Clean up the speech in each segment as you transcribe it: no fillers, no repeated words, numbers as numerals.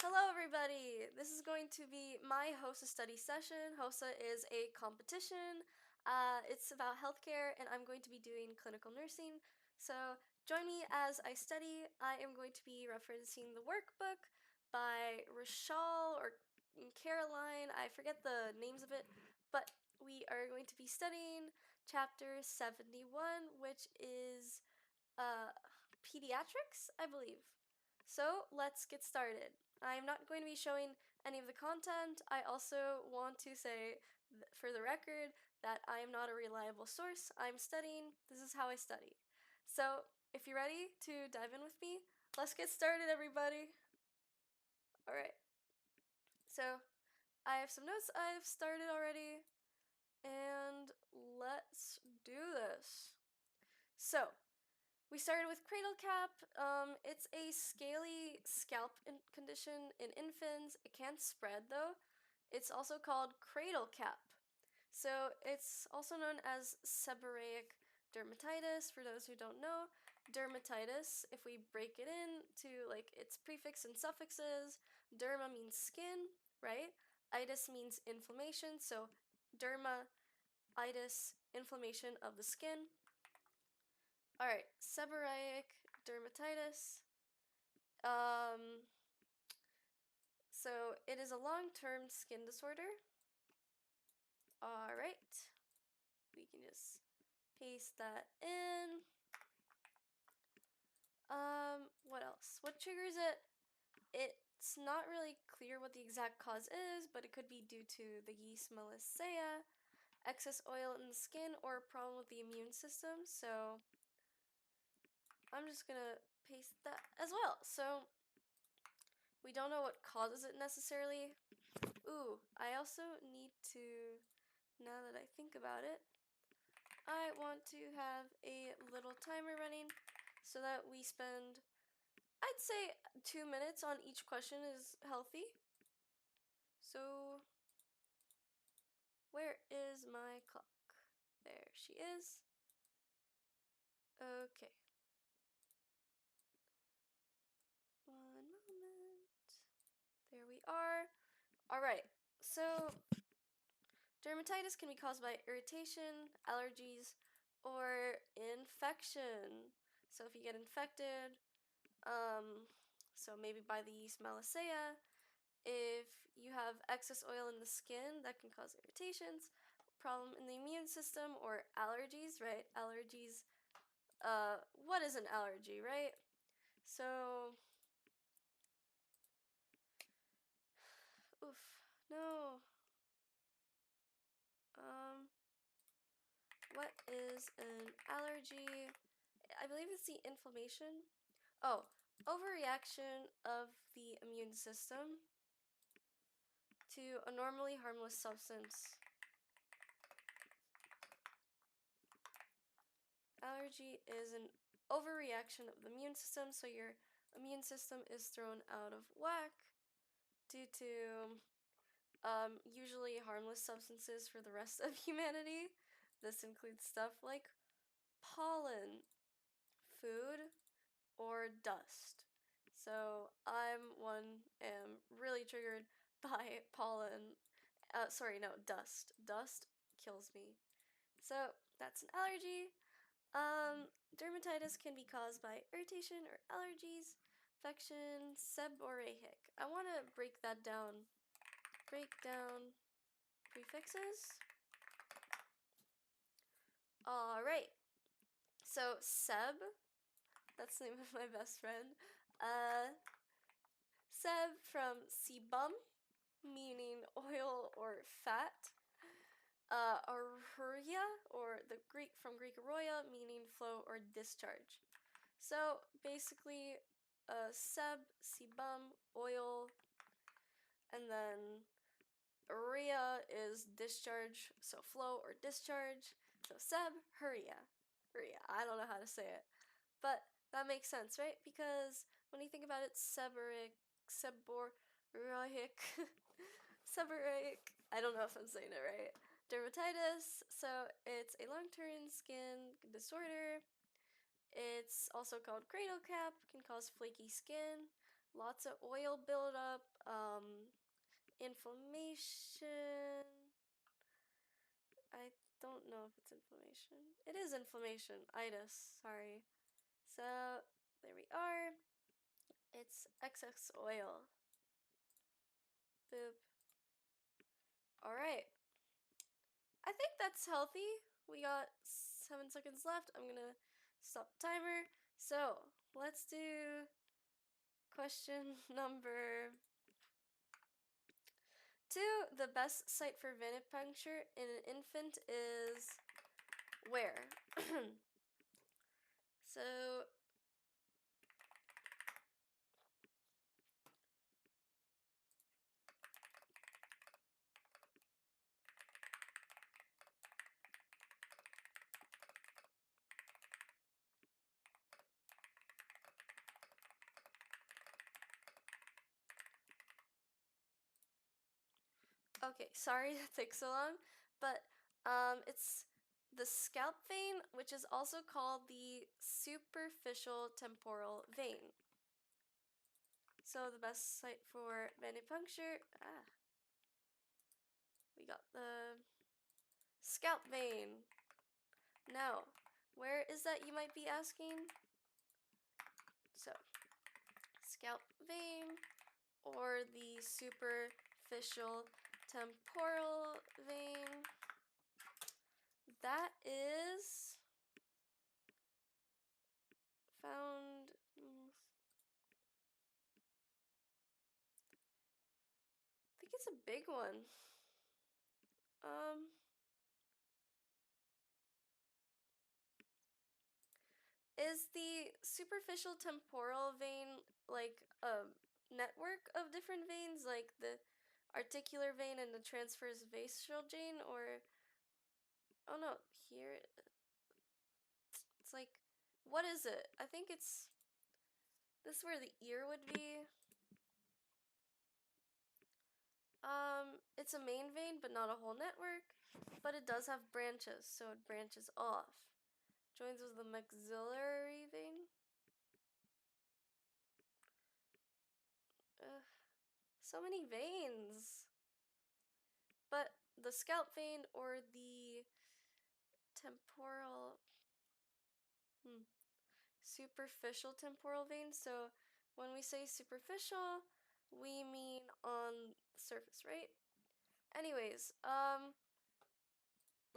Hello everybody! This is going to be my HOSA study session. HOSA is a competition. It's about healthcare and I'm going to be doing clinical nursing. So join me as I study. I am going to be referencing the workbook by Rachel or Caroline. I forget the names of it, but we are going to be studying chapter 71, which is Pediatrics, I believe. So let's get started. I'm not going to be showing any of the content. I also want to say, for the record, that I am not a reliable source. I'm studying. This is how I study. So if you're ready to dive in with me, let's get started, everybody. All right. So I have some notes I've started already, and let's do this. So we started with cradle cap. It's a scaly scalp condition in infants. It can't spread though. It's also called cradle cap. So it's also known as seborrheic dermatitis. For those who don't know, dermatitis, if we break it into like its prefix and suffixes, derma means skin, right? Itis means inflammation. So derma, itis, inflammation of the skin. All right, seborrheic dermatitis. So it is a long-term skin disorder. All right, we can just paste that in. What else? What triggers it? It's not really clear what the exact cause is, but it could be due to the yeast Malassea, excess oil in the skin, or a problem with the immune system. So I'm just gonna paste that as well. So we don't know what causes it necessarily. Ooh, I also need to, now that I think about it, I want to have a little timer running so that we spend, I'd say 2 minutes on each question is healthy. So, where is my clock? There she is. Okay. One moment. There we are. Alright, so dermatitis can be caused by irritation, allergies, or infection. So if you get infected, so maybe by the yeast Malassea, if you have excess oil in the skin, that can cause irritations, problem in the immune system, or allergies, right? Allergies, what is an allergy, right? So, oof, no. What is an allergy? I believe it's the inflammation. Oh, overreaction of the immune system to a normally harmless substance. Allergy is an overreaction of the immune system, so your immune system is thrown out of whack due to usually harmless substances for the rest of humanity. This includes stuff like pollen, food, or dust. So I'm am really triggered by pollen. Sorry, no, dust. Dust kills me. So that's an allergy. Dermatitis can be caused by irritation or allergies, infection, seborrheic. I want to break that down. Break down prefixes. Alright, so Seb, that's the name of my best friend. Seb from sebum, meaning oil or fat. Aruria, or the Greek from Greek aroia, meaning flow or discharge. So basically, sebum, oil, and then urea is discharge, so flow or discharge. So huria. I don't know how to say it, but that makes sense, right? Because when you think about it, seborrheic, seborrheic, I don't know if I'm saying it right. Dermatitis, so it's a long-term skin disorder. It's also called cradle cap, can cause flaky skin. lots of oil buildup, inflammation. I don't know if it's inflammation. It is inflammation, itis, sorry. So there we are. It's excess oil. Boop. All right. I think that's healthy. We got 7 seconds left. I'm gonna stop the timer. So let's do question number 2. The best site for venipuncture in an infant is where? So okay, sorry that takes so long, but it's the scalp vein, which is also called the superficial temporal vein. So the best site for venipuncture, we got the scalp vein. Now, where is that, you might be asking? So, scalp vein or the superficial temporal vein. That is found, I think it's a big one. Is the superficial temporal vein like a network of different veins, like the articular vein and the transverse facial vein, or oh no, here it's like, what is it? I think it's this where the ear would be. It's a main vein, but not a whole network, but it does have branches, so it branches off. Joins with the maxillary vein. So many veins. But the scalp vein or the temporal, superficial temporal vein. So when we say superficial, we mean on the surface, right? Anyways,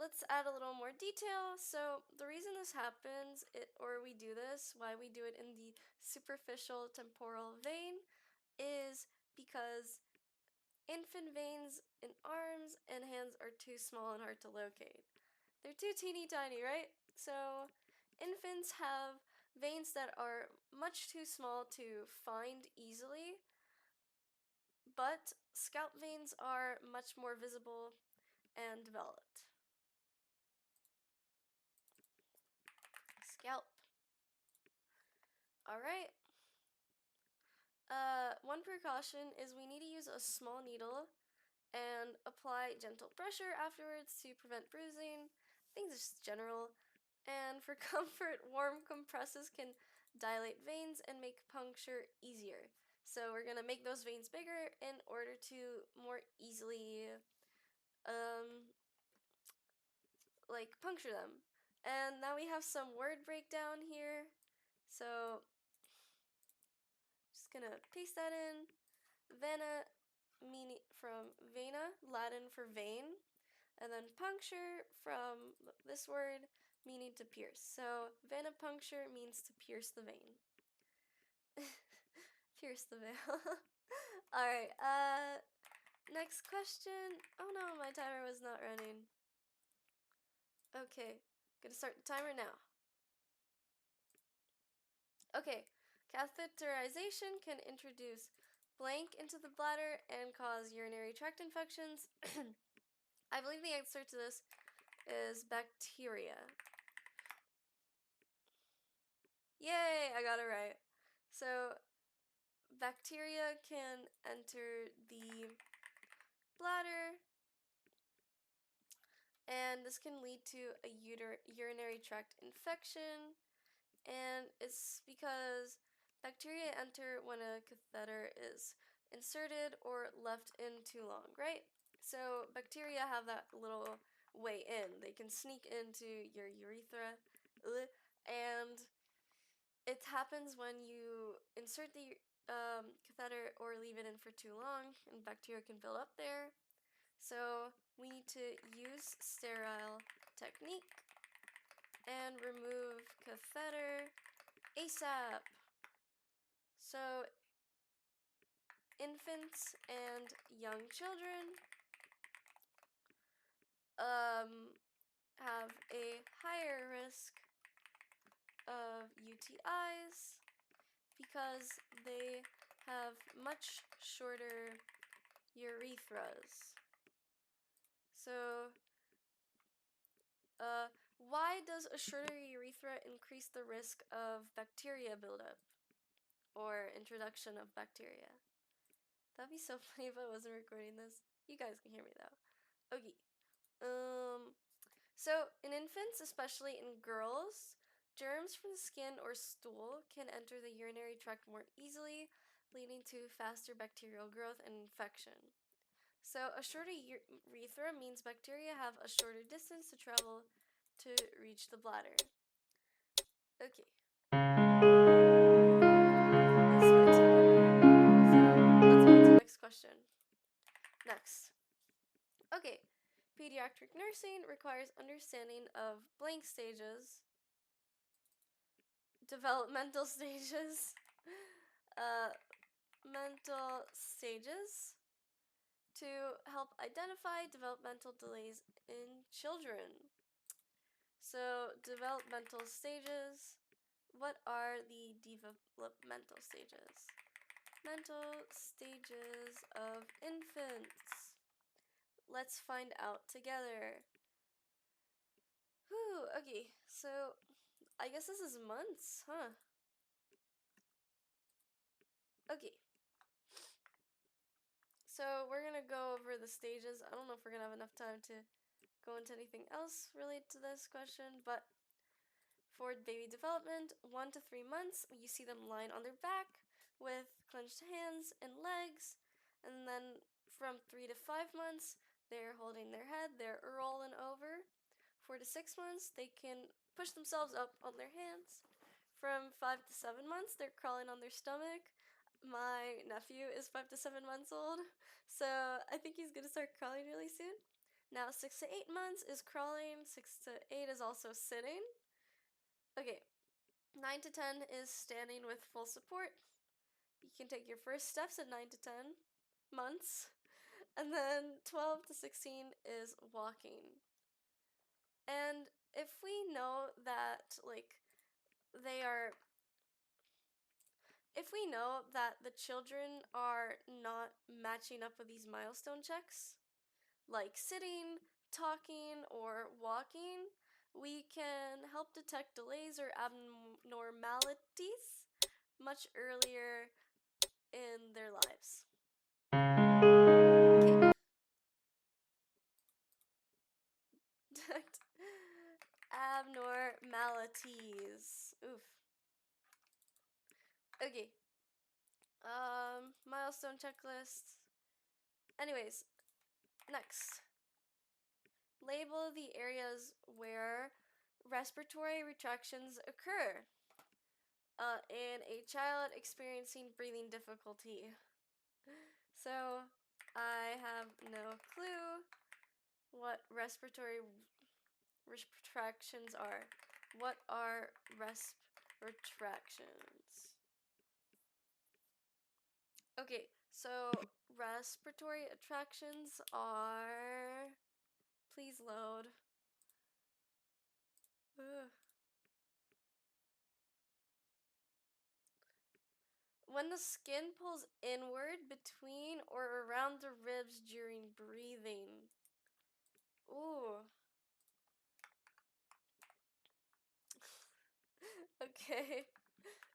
let's add a little more detail. So the reason this happens, or we do this, why we do it in the superficial temporal vein, is because infant veins in arms and hands are too small and hard to locate. They're too teeny tiny, right? So infants have veins that are much too small to find easily, but scalp veins are much more visible and developed. Scalp. All right. One precaution is we need to use a small needle and apply gentle pressure afterwards to prevent bruising. Things just general. And for comfort, warm compresses can dilate veins and make puncture easier. So we're gonna make those veins bigger in order to more easily like puncture them. And now we have some word breakdown here. So just gonna paste that in. Vena, meaning from vena, Latin for vein, and then puncture from this word meaning to pierce. So venipuncture means to pierce the vein. Pierce the veil. Alright, next question. Oh no, my timer was not running. Okay, gonna start the timer now. Okay, catheterization can introduce blank into the bladder and cause urinary tract infections. I believe the answer to this is bacteria. Yay, I got it right. So, bacteria can enter the bladder, and this can lead to a urinary tract infection, and it's because Bacteria enter when a catheter is inserted or left in too long, right? So bacteria have that little way in. They can sneak into your urethra, and it happens when you insert the catheter or leave it in for too long, and bacteria can build up there. So we need to use sterile technique and remove catheter ASAP. So infants and young children have a higher risk of UTIs because they have much shorter urethras. So, why does a shorter urethra increase the risk of bacteria buildup or introduction of bacteria? That'd be so funny if I wasn't recording this. You guys can hear me though. Okay. So in infants, especially in girls, germs from the skin or stool can enter the urinary tract more easily, leading to faster bacterial growth and infection. So a shorter urethra means bacteria have a shorter distance to travel to reach the bladder. Okay. This went on. So let's move to the next question. Next. Okay. Pediatric nursing requires understanding of blank stages, developmental stages, mental stages to help identify developmental delays in children. So, developmental stages. What are the developmental stages? Mental stages of infants. Let's find out together. Whew, okay, so I guess this is months, huh? Okay. So we're gonna go over the stages. I don't know if we're gonna have enough time to go into anything else related to this question, but for baby development, 1 to 3 months, you see them lying on their back with clenched hands and legs, and then from 3 to 5 months, they're holding their head, they're rolling over. 4 to 6 months, they can push themselves up on their hands. From 5 to 7 months, they're crawling on their stomach. My nephew is 5 to 7 months old, so I think he's gonna start crawling really soon. Now, 6 to 8 months is crawling, 6 to 8 is also sitting. Okay, 9 to 10 is standing with full support. You can take your first steps at 9 to 10 months. And then 12 to 16 is walking. And if we know that, if we know that the children are not matching up with these milestone checks, like sitting, talking, or walking, we can help detect delays or abnormalities much earlier in their lives. Okay. Detect abnormalities. Oof. Okay. Milestone checklist. Anyways, next. Label the areas where respiratory retractions occur in a child experiencing breathing difficulty. So, I have no clue what respiratory retractions are. What are retractions? Okay, so respiratory attractions are. Please load. Ugh. When the skin pulls inward between or around the ribs during breathing. Ooh. Okay.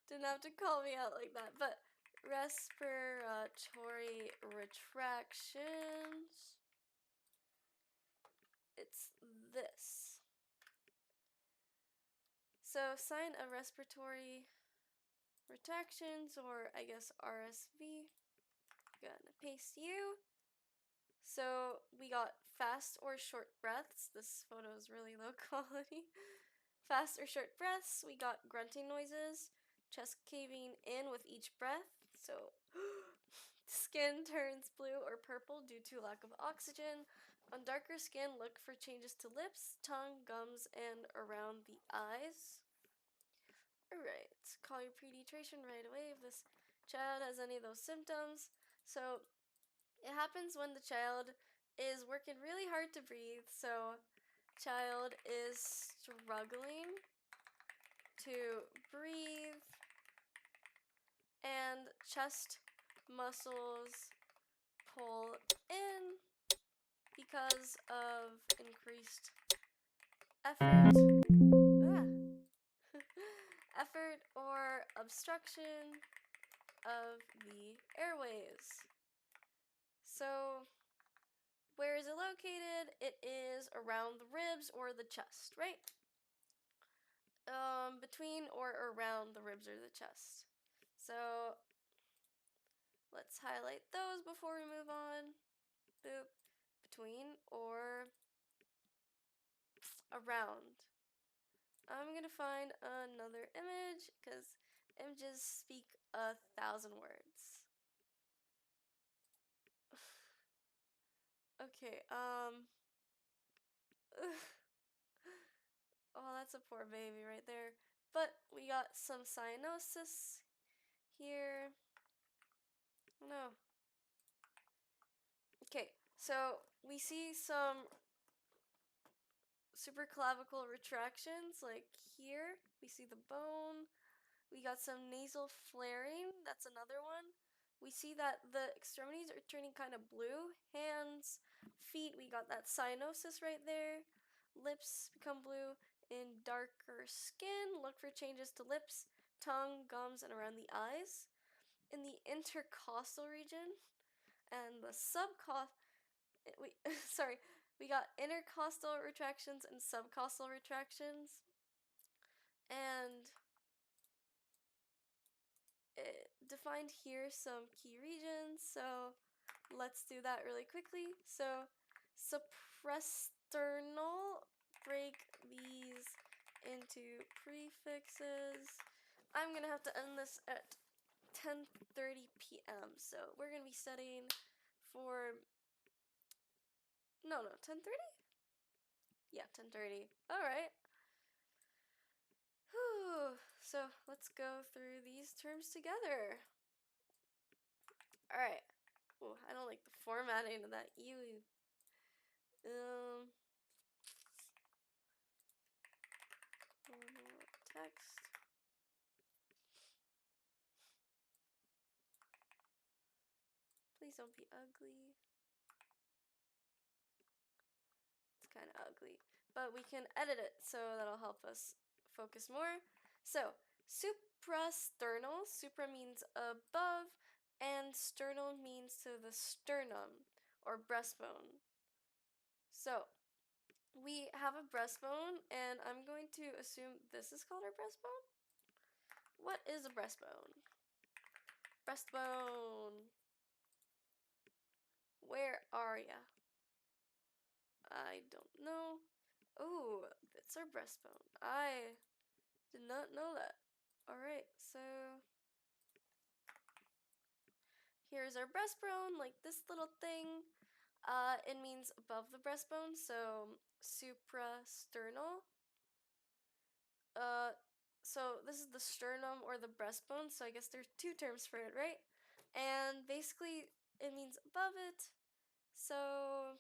Didn't have to call me out like that, but respiratory retractions. It's this. So, sign of respiratory retractions, or I guess RSV. Gonna paste you. So we got fast or short breaths. This photo is really low quality. Fast or short breaths. We got grunting noises, chest caving in with each breath. So skin turns blue or purple due to lack of oxygen. On darker skin, look for changes to lips, tongue, gums, and around the eyes. Alright, call your pediatrician right away if this child has any of those symptoms. So it happens when the child is working really hard to breathe. So child is struggling to breathe and chest muscles pull in because of increased effort. Ah. Effort or obstruction of the airways. So where is it located? It is around the ribs or the chest, right? Between or around the ribs or the chest. So let's highlight those before we move on. Boop. Between or around. I'm gonna find another image because images speak 1,000 words. Okay, oh, that's a poor baby right there. But we got some cyanosis here. Oh, no. Okay, so we see some supraclavicle retractions, like here. We see the bone. We got some nasal flaring. That's another one. We see that the extremities are turning kind of blue. Hands, feet, we got that cyanosis right there. Lips become blue. In darker skin, look for changes to lips, tongue, gums, and around the eyes. In the intercostal region and the subcostal, we got intercostal retractions and subcostal retractions. And it defined here some key regions, so let's do that really quickly. So suprasternal, break these into prefixes. I'm gonna have to end this at 10:30 p.m. So we're gonna be studying for 10:30? Yeah, 10:30. All right. Whew. So let's go through these terms together. All right. Oh, I don't like the formatting of that U. Text. Please don't be ugly. It's kind of ugly, but we can edit it, so that'll help us focus more. So, suprasternal, supra means above, and sternal means to the sternum, or breastbone. So, we have a breastbone, and I'm going to assume this is called our breastbone. What is a breastbone? Breastbone. Where are ya? I don't know. Oh, it's our breastbone. I did not know that. Alright, so here's our breastbone, like this little thing. It means above the breastbone, so suprasternal. So this is the sternum or the breastbone, so I guess there's two terms for it, right? And basically it means above it, so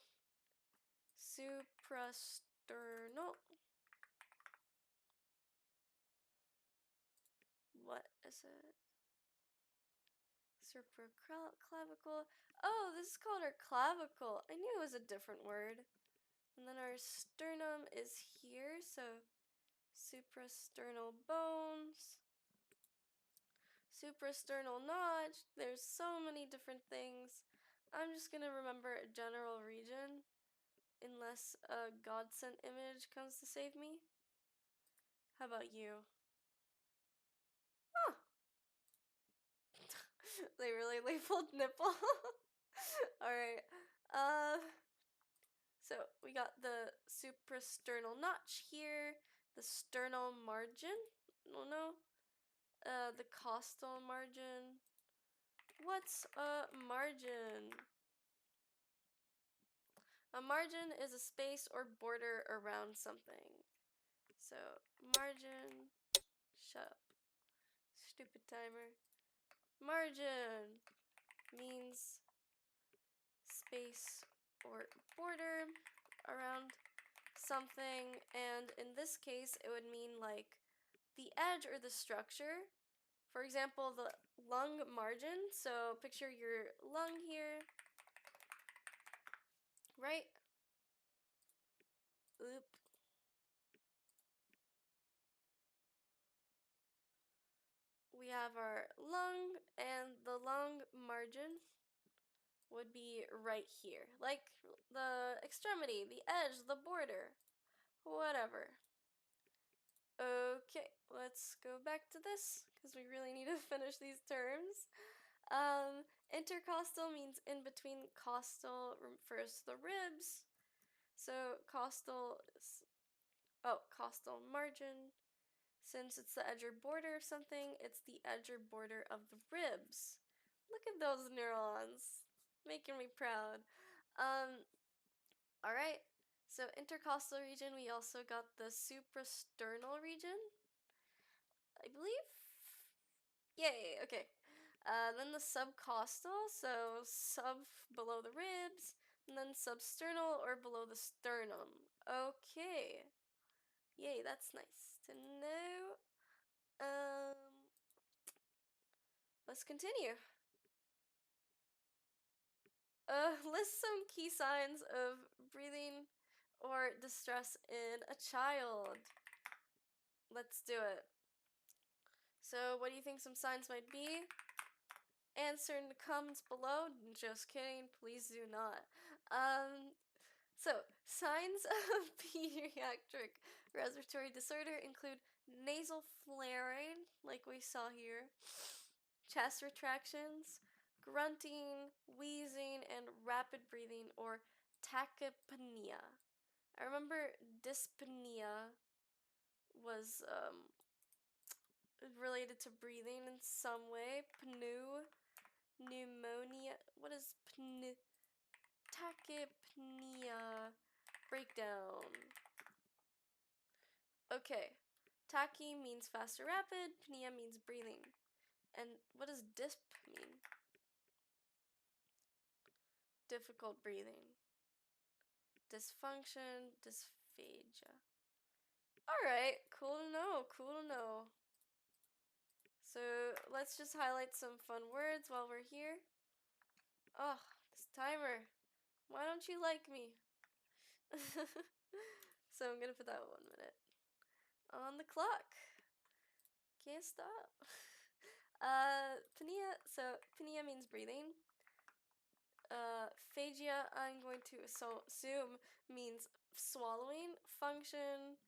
suprasternal. What is it? Supraclavicle. Oh, this is called our clavicle. I knew it was a different word. And then our sternum is here, so suprasternal bones, suprasternal notch. There's so many different things. I'm just gonna remember a general region unless a godsend image comes to save me. How about you? Huh. They really labeled nipple. Alright. So we got the suprasternal notch here, the sternal margin. Oh no. The costal margin. What's a margin? A margin is a space or border around something. So, margin. Shut up. Stupid timer. Margin means space or border around something, and in this case, it would mean like the edge or the structure. For example, the lung margin. So, picture your lung here, right? Oop. We have our lung, and the lung margin would be right here. Like the extremity, the edge, the border, whatever. Okay, let's go back to this because we really need to finish these terms. Intercostal means in between. Costal refers to the ribs. So costal is, costal margin. Since it's the edge or border of something, it's the edge or border of the ribs. Look at those neurons, making me proud. All right. So intercostal region, we also got the suprasternal region, I believe. Yay. Okay. Then the subcostal, so sub below the ribs, and then substernal or below the sternum. Okay. Yay, that's nice to know. Let's continue. List some key signs of breathing or distress in a child. Let's do it. So, what do you think some signs might be? Answer in the comments below. Just kidding, please do not. So, signs of pediatric respiratory disorder include nasal flaring, like we saw here, chest retractions, grunting, wheezing, and rapid breathing, or tachypnea. I remember dyspnea was related to breathing in some way. Pneumonia. What is tachypnea? Breakdown. Okay. Tachy means fast or rapid. Pnea means breathing. And what does disp mean? Difficult breathing. Dysfunction, dysphagia. Alright, cool to know, cool to know. So let's just highlight some fun words while we're here. Oh, this timer. Why don't you like me? So I'm gonna put that 1 minute on the clock. Can't stop. Pnea, so pnea means breathing. Phagia, I'm going to assume means swallowing. Function,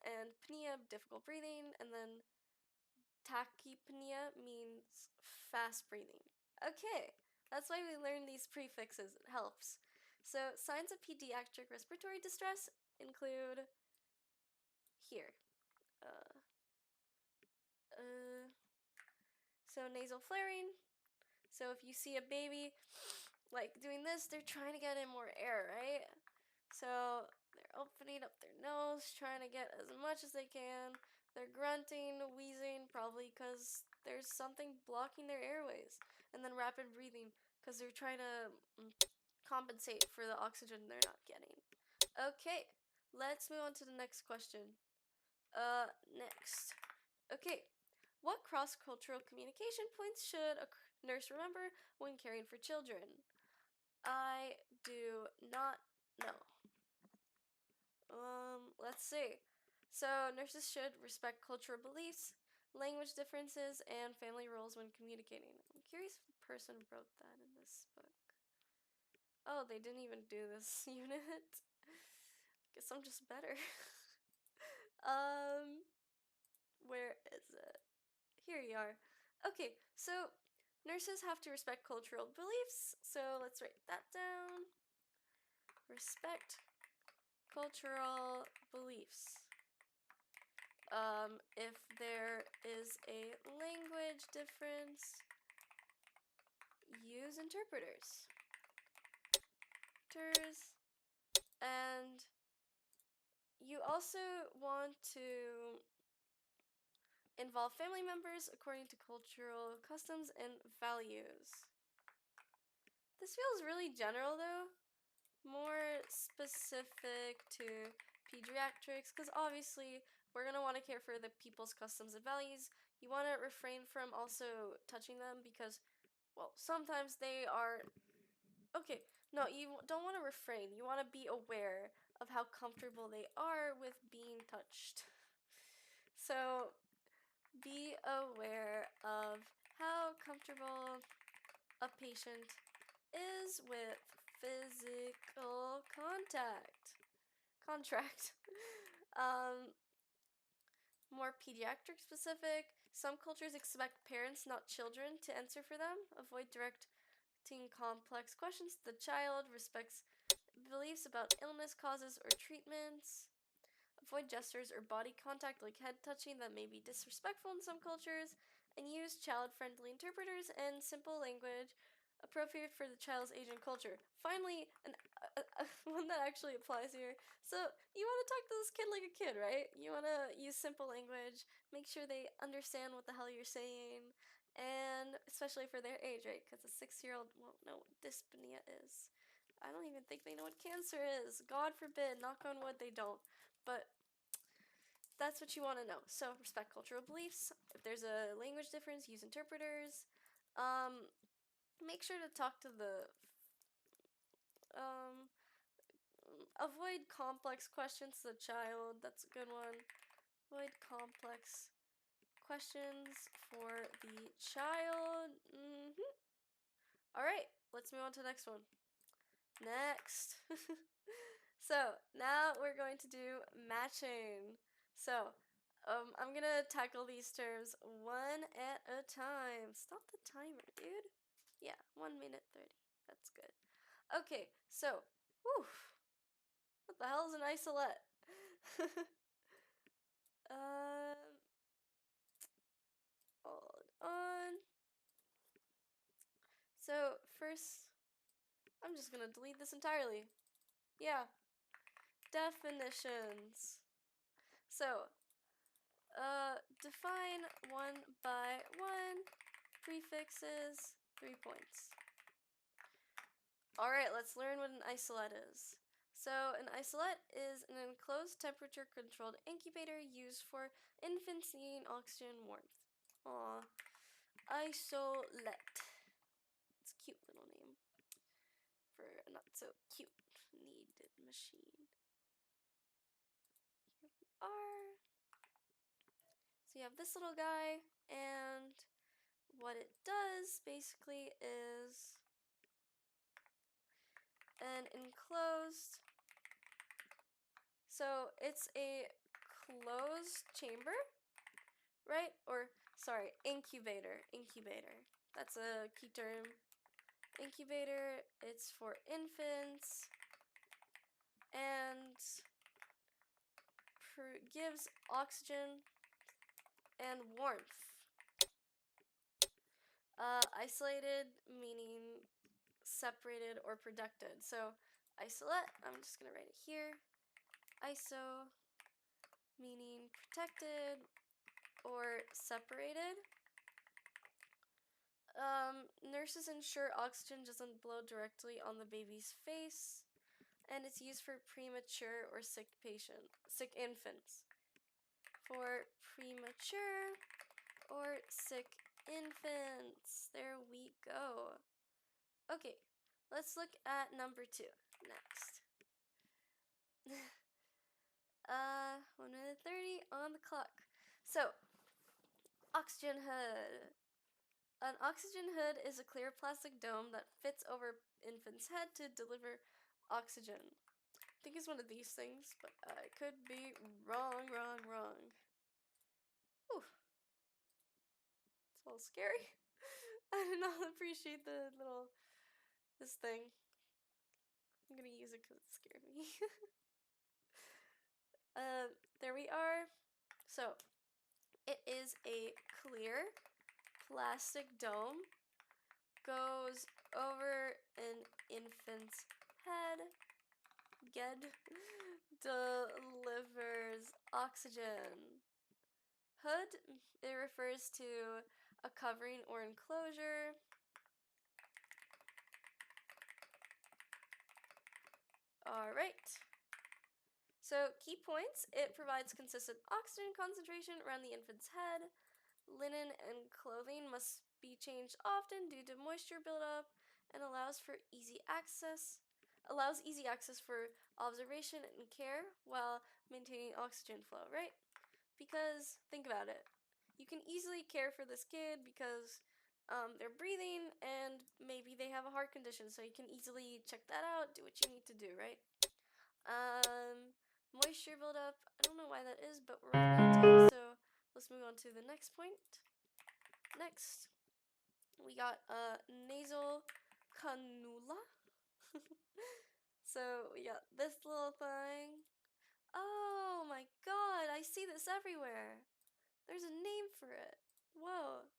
and pnea, difficult breathing, and then tachypnea means fast breathing. Okay, that's why we learn these prefixes. It helps. So signs of pediatric respiratory distress include here. So nasal flaring. So if you see a baby like doing this, they're trying to get in more air, right? So they're opening up their nose, trying to get as much as they can. They're grunting, wheezing, probably because there's something blocking their airways. And then rapid breathing, because they're trying to compensate for the oxygen they're not getting. Okay, let's move on to the next question. Next. Okay, what cross-cultural communication points should a nurse remember when caring for children? I do not know. Let's see. So, nurses should respect cultural beliefs, language differences, and family roles when communicating. I'm curious if the person wrote that in this book. Oh, they didn't even do this unit. Guess I'm just better. Where is it? Here you are. Okay, so Nurses have to respect cultural beliefs, so let's write that down. Respect cultural beliefs. If there is a language difference, use interpreters. And you also want to involve family members according to cultural customs and values. This feels really general though, more specific to pediatrics, because obviously we're going to want to care for the people's customs and values. You want to refrain from also touching them because, well, sometimes they are... Okay, no, you don't want to refrain. You want to be aware of how comfortable they are with being touched. So, be aware of how comfortable a patient is with physical contract. More pediatric specific. Some cultures expect parents, not children, to answer for them. Avoid directing complex questions to the child. Respects beliefs about illness causes or treatments. Avoid gestures or body contact like head touching that may be disrespectful in some cultures, and use child-friendly interpreters and simple language appropriate for the child's age and culture. Finally, one that actually applies here. So you want to talk to this kid like a kid, right? You want to use simple language, make sure they understand what the hell you're saying, and especially for their age, right? Because a 6-year-old won't know what dyspnea is. I don't even think they know what cancer is. God forbid, knock on wood, they don't. But that's what you want to know. So respect cultural beliefs. If there's a language difference, use interpreters. Make sure to talk to the... avoid complex questions to the child. That's a good one. Avoid complex questions for the child. Alright, let's move on to the next one. Next. So, now we're going to do matching. So, I'm gonna tackle these terms one at a time. Stop the timer, dude. Yeah, 1 minute 30. That's good. Okay, so, whew. What the hell is an isolate? Hold on. So, first, I'm just gonna delete this entirely. Yeah. Definitions. So, define 1 by 1, prefixes, 3 points. Alright, let's learn what an isolate is. So, an isolate is an enclosed temperature-controlled incubator used for infants needing oxygen warmth. Aww. Isolate. It's a cute little name for a not-so-cute needed machine. Here we are. So you have this little guy, and what it does basically is an enclosed, so it's a closed chamber, right? Or sorry, incubator. That's a key term. Incubator, it's for infants and gives oxygen and warmth. Isolated meaning separated or protected. So isolate, I'm just gonna write it here. Iso meaning protected or separated. Nurses ensure oxygen doesn't blow directly on the baby's face, and it's used for premature or sick infants. For premature or sick infants. There we go. Okay, let's look at number 2 next. 1 minute 30 on the clock. So, oxygen hood. An oxygen hood is a clear plastic dome that fits over infant's head to deliver oxygen. I think it's one of these things, but I could be wrong. Ooh. It's a little scary. I did not appreciate the this thing. I'm gonna use it because it scared me. There we are. So, it is a clear plastic dome. Goes over an infant's head. Delivers oxygen. Hood, it refers to a covering or enclosure. Alright. So, key points, it provides consistent oxygen concentration around the infant's head. Linen and clothing must be changed often due to moisture buildup and allows easy access for observation and care while maintaining oxygen flow, right? Because think about it. You can easily care for this kid because they're breathing and maybe they have a heart condition, so you can easily check that out, do what you need to do, right? Moisture buildup, I don't know why that is, but we're running out of time, so let's move on to the next point. Next, we got a nasal cannula. So we got this little thing. Oh my god, I see this everywhere. There's a name for it. Whoa.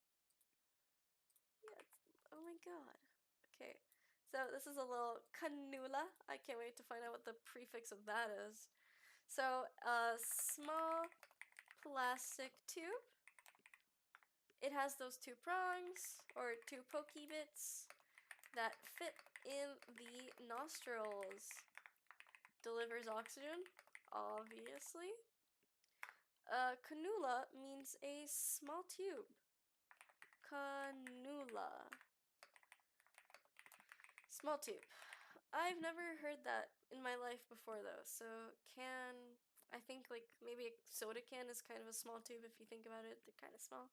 Yeah, oh my god. Okay, so this is a little cannula. I can't wait to find out what the prefix of that is. So, a small plastic tube. It has those two prongs, or two pokey bits, that fit in the nostrils. Delivers oxygen, obviously. Cannula means a small tube. Cannula. Small tube. I've never heard that in my life before though, so I think like maybe a soda can is kind of a small tube if you think about it, they're kind of small.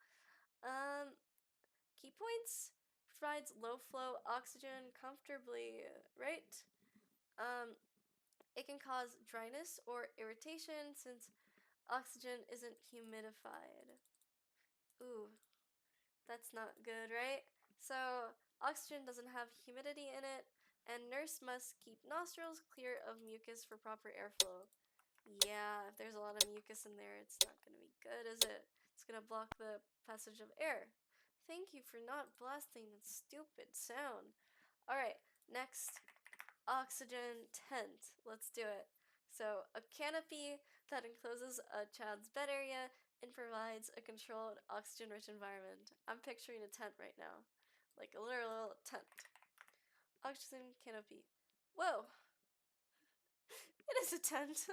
Key points, provides low flow oxygen comfortably, right? It can cause dryness or irritation since oxygen isn't humidified. Ooh, that's not good, right? So, oxygen doesn't have humidity in it, and nurse must keep nostrils clear of mucus for proper airflow. Yeah, if there's a lot of mucus in there, it's not going to be good, is it? It's going to block the passage of air. Thank you for not blasting that stupid sound. Alright, next, oxygen tent. Let's do it. So, a canopy that encloses a child's bed area and provides a controlled oxygen-rich environment. I'm picturing a tent right now. Like a literal tent. Oxygen canopy. Whoa! It is a tent!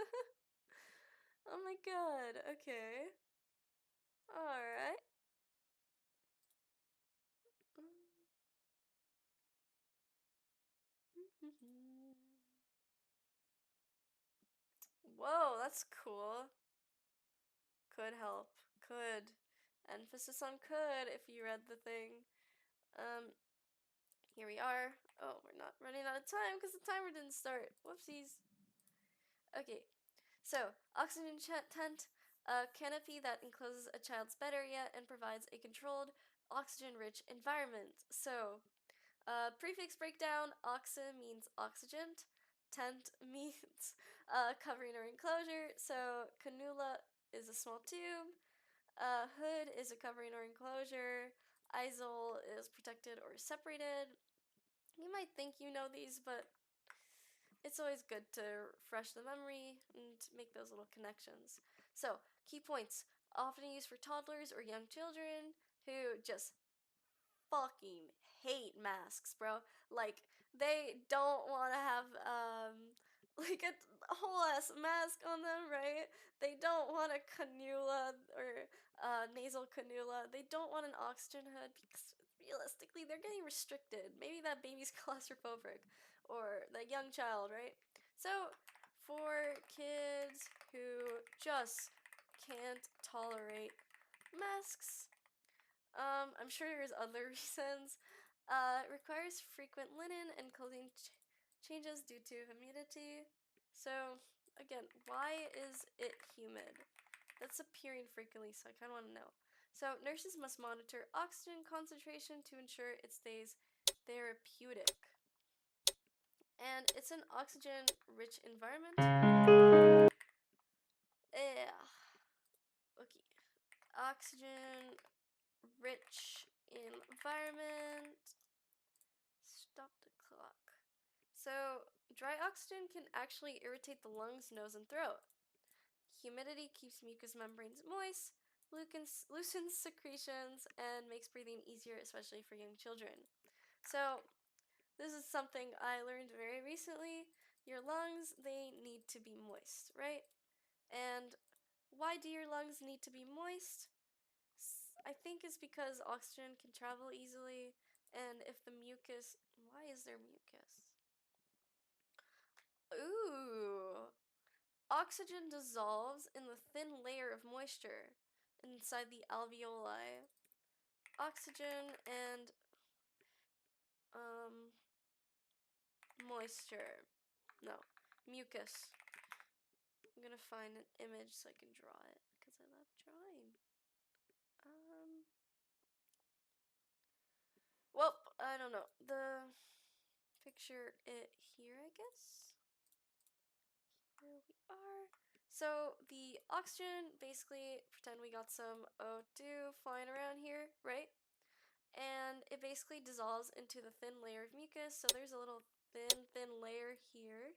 Oh my god, okay. Alright. Whoa, that's cool. Could help. Could. Emphasis on could if you read the thing. Here we are. Oh, we're not running out of time because the timer didn't start. Whoopsies. Okay, so oxygen tent, a canopy that encloses a child's bed area and provides a controlled, oxygen-rich environment. So, prefix breakdown, oxy means oxygen, tent means covering or enclosure, so cannula is a small tube, hood is a covering or enclosure, isole is protected or separated. You might think you know these, but it's always good to refresh the memory and make those little connections. So, key points, often used for toddlers or young children who just fucking hate masks, bro. Like, they don't want to have like a whole ass mask on them, right? They don't want a cannula or nasal cannula. They don't want an oxygen hood because realistically they're getting restricted. Maybe that baby's claustrophobic or the young child, right? So for kids who just can't tolerate masks, I'm sure there's other reasons. It requires frequent linen and clothing changes due to humidity. So, again, why is it humid? That's appearing frequently, so I kind of want to know. So nurses must monitor oxygen concentration to ensure it stays therapeutic. And it's an oxygen-rich environment. Yeah. Okay. Oxygen-rich environment. Stop the clock. So, dry oxygen can actually irritate the lungs, nose, and throat. Humidity keeps mucous membranes moist, loosens secretions, and makes breathing easier, especially for young children. So, this is something I learned very recently. Your lungs, they need to be moist, right? And why do your lungs need to be moist? I think it's because oxygen can travel easily, and if the mucus, why is there mucus? Ooh, oxygen dissolves in the thin layer of moisture inside the alveoli. Oxygen and moisture. No, mucus. I'm gonna find an image so I can draw it because I love drawing. Well, I don't know. The picture it here, I guess. Here we are. So the oxygen, basically, pretend we got some O2 flying around here, right? And it basically dissolves into the thin layer of mucus. So there's a little thin layer here.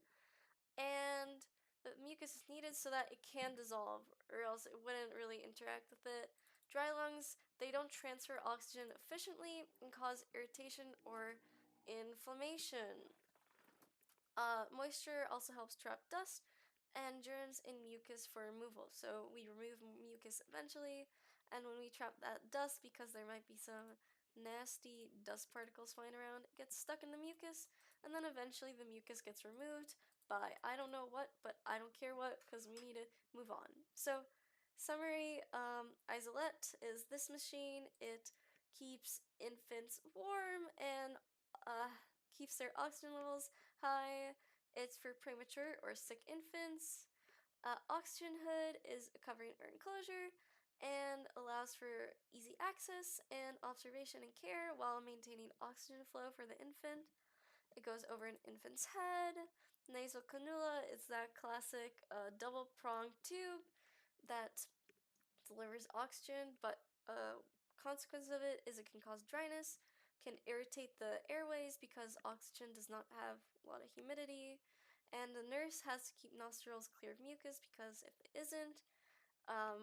And the mucus is needed so that it can dissolve, or else it wouldn't really interact with it. Dry lungs, they don't transfer oxygen efficiently and cause irritation or inflammation. Moisture also helps trap dust and germs in mucus for removal. So we remove mucus eventually, and when we trap that dust, because there might be some nasty dust particles flying around, it gets stuck in the mucus, and then eventually the mucus gets removed by I don't know what, but I don't care what, because we need to move on. So, summary, Isolette is this machine. It keeps infants warm and keeps their oxygen levels high. It's for premature or sick infants. Oxygen hood is a covering or enclosure and allows for easy access and observation and care while maintaining oxygen flow for the infant. It goes over an infant's head. Nasal cannula is that classic double-pronged tube that delivers oxygen, but a consequence of it is it can cause dryness, can irritate the airways because oxygen does not have a lot of humidity, and the nurse has to keep nostrils clear of mucus because if it isn't,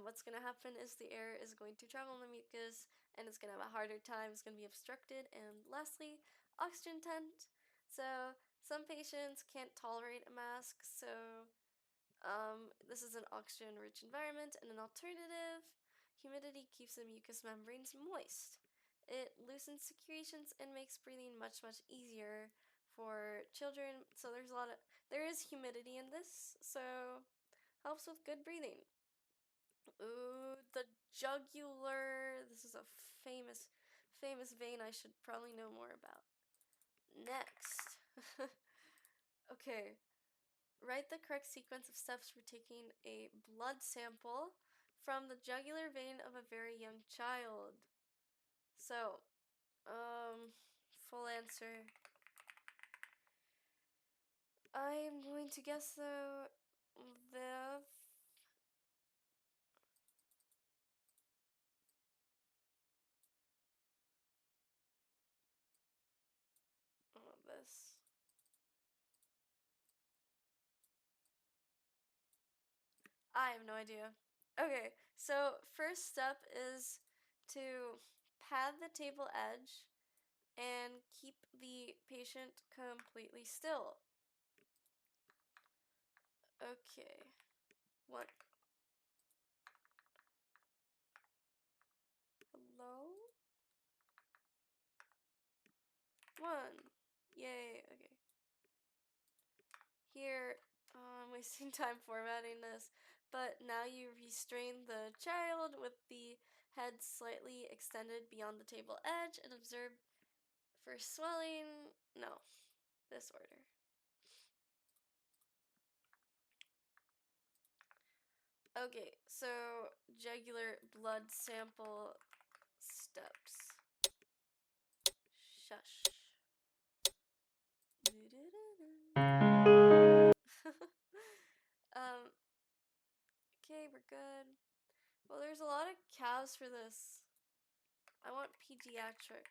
what's going to happen is the air is going to travel in the mucus and it's going to have a harder time, it's going to be obstructed. And lastly, oxygen tent. So some patients can't tolerate a mask, so this is an oxygen-rich environment, and an alternative, humidity keeps the mucous membranes moist. It loosens secretions and makes breathing much easier for children. So there is humidity in this, so helps with good breathing. Ooh, the jugular. This is a famous vein I should probably know more about. Next. Okay, write the correct sequence of steps for taking a blood sample from the jugular vein of a very young child. So, full answer. I am going to guess though the this. I have no idea. Okay, so first step is to pad the table edge and keep the patient completely still. Okay. What? Hello? One. Yay. Okay. Here, I'm wasting time formatting this, but now you restrain the child with the head slightly extended beyond the table edge and observe for swelling. No, this order. Okay, so jugular blood sample steps. Shush. Okay, we're good. Well, there's a lot of cows for this. I want pediatric.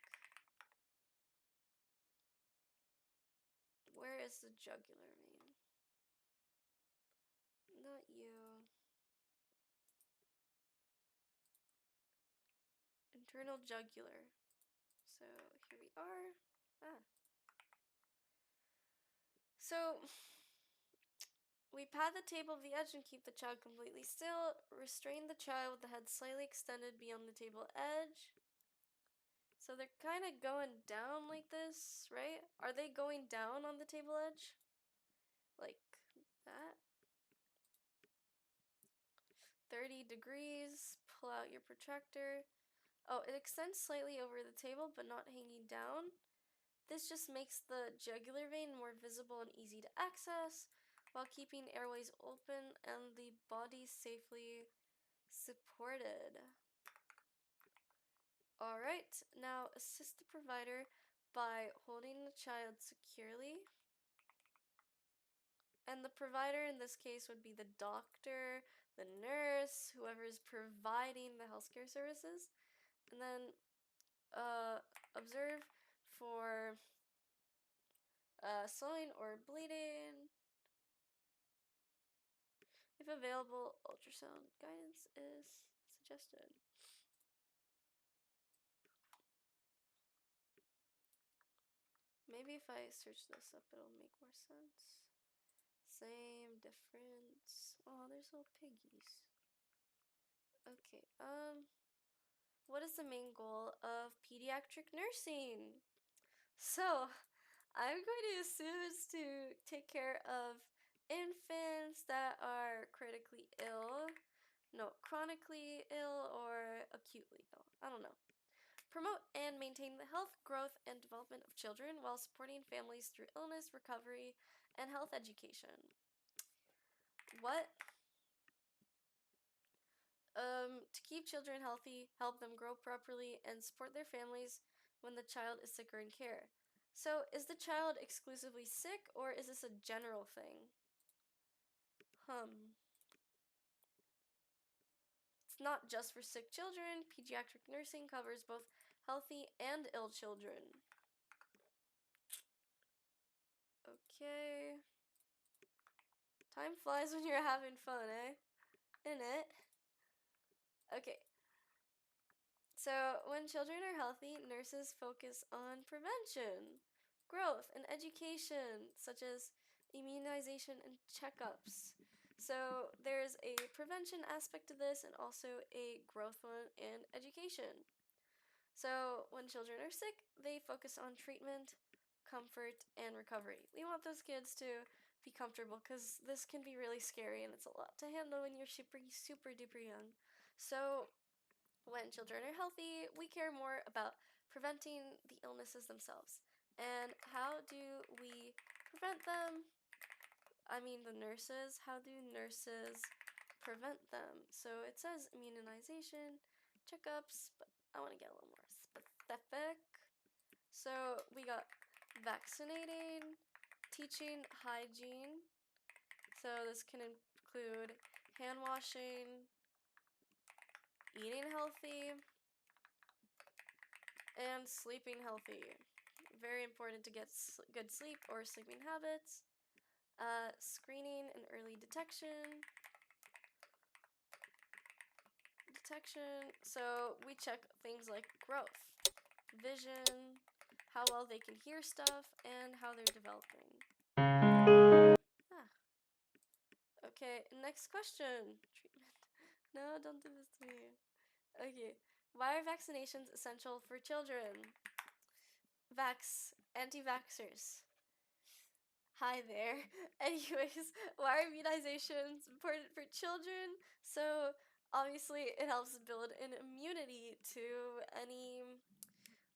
Where is the jugular vein? Not you. Internal jugular. So here we are. So we pat the table of the edge and keep the child completely still. Restrain the child with the head slightly extended beyond the table edge. So they're kind of going down like this, right? Are they going down on the table edge? Like that? 30 degrees. Pull out your protractor. Oh, it extends slightly over the table, but not hanging down. This just makes the jugular vein more visible and easy to access, while keeping airways open and the body safely supported. Alright, now assist the provider by holding the child securely. And the provider in this case would be the doctor, the nurse, whoever is providing the healthcare services. And then observe for swelling or bleeding. If available, ultrasound guidance is suggested. Maybe if I search this up, it'll make more sense. Same difference. Oh, there's little piggies. Okay, what is the main goal of pediatric nursing? So, I'm going to assume it's to take care of infants that are critically ill, no, chronically ill or acutely ill. I don't know. Promote and maintain the health, growth, and development of children while supporting families through illness, recovery, and health education. What? To keep children healthy, help them grow properly, and support their families when the child is sick or in care. So, is the child exclusively sick, or is this a general thing? It's not just for sick children. Pediatric nursing covers both healthy and ill children. Okay. Time flies when you're having fun, eh? Innit? Okay. So, when children are healthy, nurses focus on prevention, growth, and education, such as immunization and checkups. So, there's a prevention aspect to this and also a growth one and education. So, when children are sick, they focus on treatment, comfort, and recovery. We want those kids to be comfortable because this can be really scary and it's a lot to handle when you're super duper young. So, when children are healthy, we care more about preventing the illnesses themselves. And how do we prevent them? I mean, the nurses. How do nurses prevent them? So it says immunization, checkups, but I want to get a little more specific. So we got vaccinating, teaching hygiene. So this can include hand washing, eating healthy, and sleeping healthy. Very important to get good sleep or sleeping habits. Screening and early detection. So we check things like growth, vision, how well they can hear stuff, and how they're developing. Okay, next question. Treatment. No, don't do this to me. Okay, why are vaccinations essential for children? Anti-vaxxers. Hi there. Anyways, why are immunizations important for children? So, obviously, it helps build an immunity to any,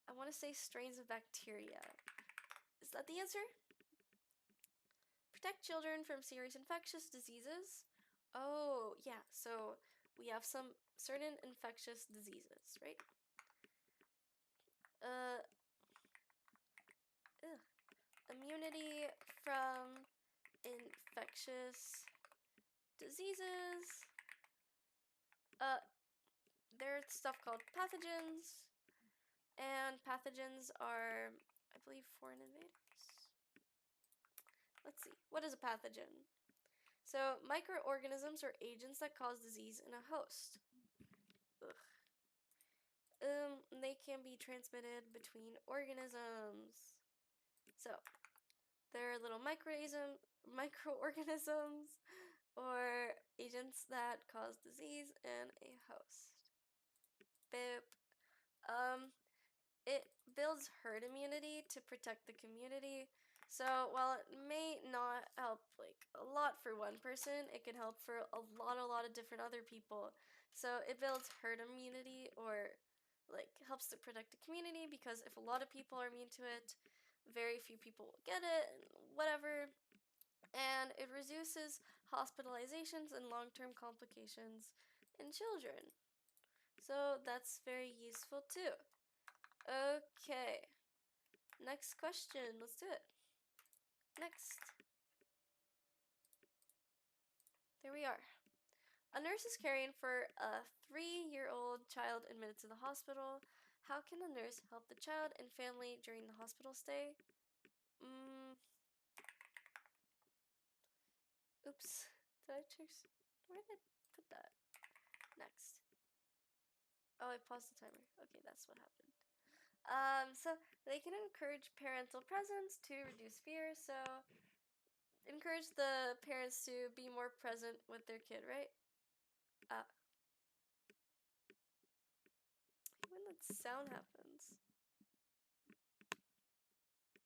I want to say, strains of bacteria. Is that the answer? Protect children from serious infectious diseases. Oh, yeah, so we have some certain infectious diseases, right? uh, immunity from infectious diseases. There's stuff called pathogens, and pathogens are, I believe, foreign invaders. Let's see, what is a pathogen? So, microorganisms are agents that cause disease in a host. Ugh. They can be transmitted between organisms. So, they're little microorganisms or agents that cause disease in a host. Boop. It builds herd immunity to protect the community. So while it may not help like a lot for one person, it can help for a lot of different other people. So it builds herd immunity, or like helps to protect the community, because if a lot of people are immune to it, very few people will get it, and whatever. And it reduces hospitalizations and long-term complications in children. So that's very useful too. Okay. Next question. Let's do it. Next. There we are. A nurse is caring for a 3-year-old child admitted to the hospital. How can the nurse help the child and family during the hospital stay? Oops. Did I choose? Where did I put that? Next. Oh, I paused the timer. Okay, that's what happened. So they can encourage parental presence to reduce fear. So encourage the parents to be more present with their kid, right? When that sound happens.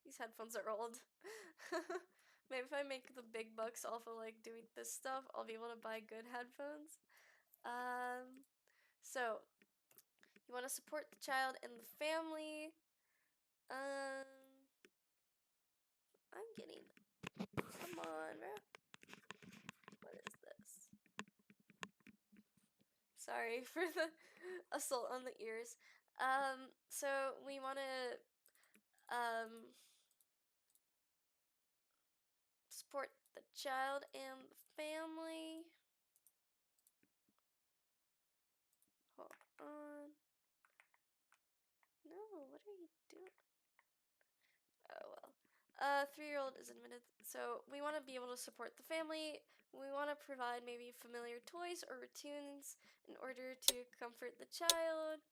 These headphones are old. Maybe if I make the big bucks off of like doing this stuff, I'll be able to buy good headphones. So you want to support the child and the family. I'm getting. Come on, bro. What is this? Sorry for the assault on the ears. So we want to support the child and the family. Hold on. No, what are you doing? Oh well. 3-year-old is admitted. So we want to be able to support the family. We want to provide maybe familiar toys or routines in order to comfort the child.